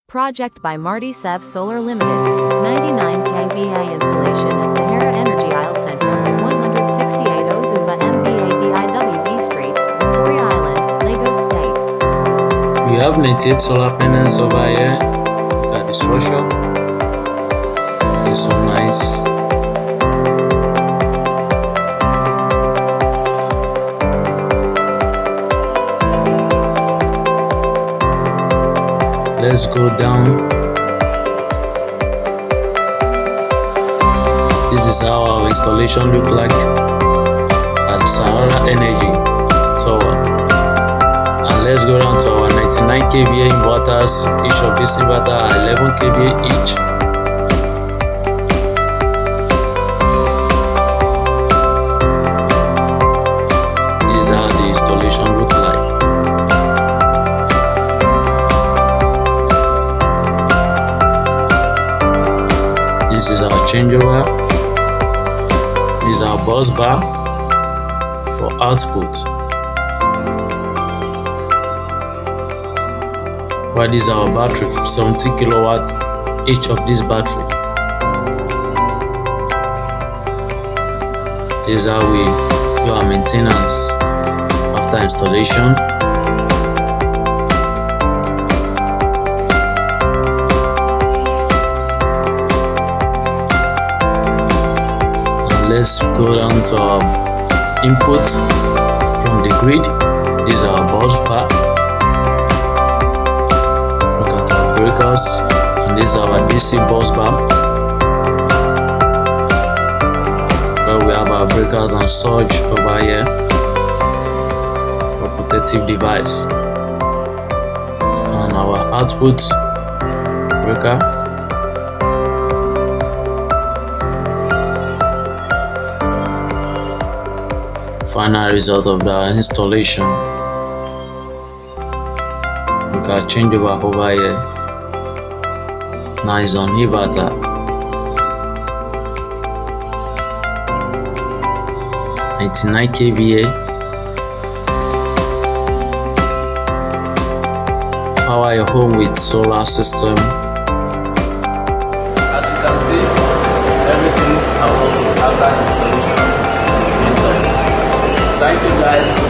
Project by Mardysev Solar Limited, 99 kVA installation at Sahara Energy Isle Centrum at 168 Ozumba MBADIWE Street, Victoria Island, Lagos State. We have 98 solar panels over here. Look at the structure. It's so nice. Let's go down. This is how our installation look like at Sahara Energy Solar. And let's go down to our 99 kVA inverters. Each of these inverters are 11 kVA each. This is how the installation look like. This is our changeover. This is our bus bar for output. While this is our battery, 70 kilowatt each of this battery. This is how we do our maintenance after installation. Let's go down to our input from the grid. This is our bus bar. Look at our breakers, and this is our DC bus bar, where we have our breakers and surge over here for protective device, and our output breaker. Final result of the installation. We can change over here. Now it's on inverter. (99 kVA). Power your home with solar system. As you can see, everything after installation. Thank you guys.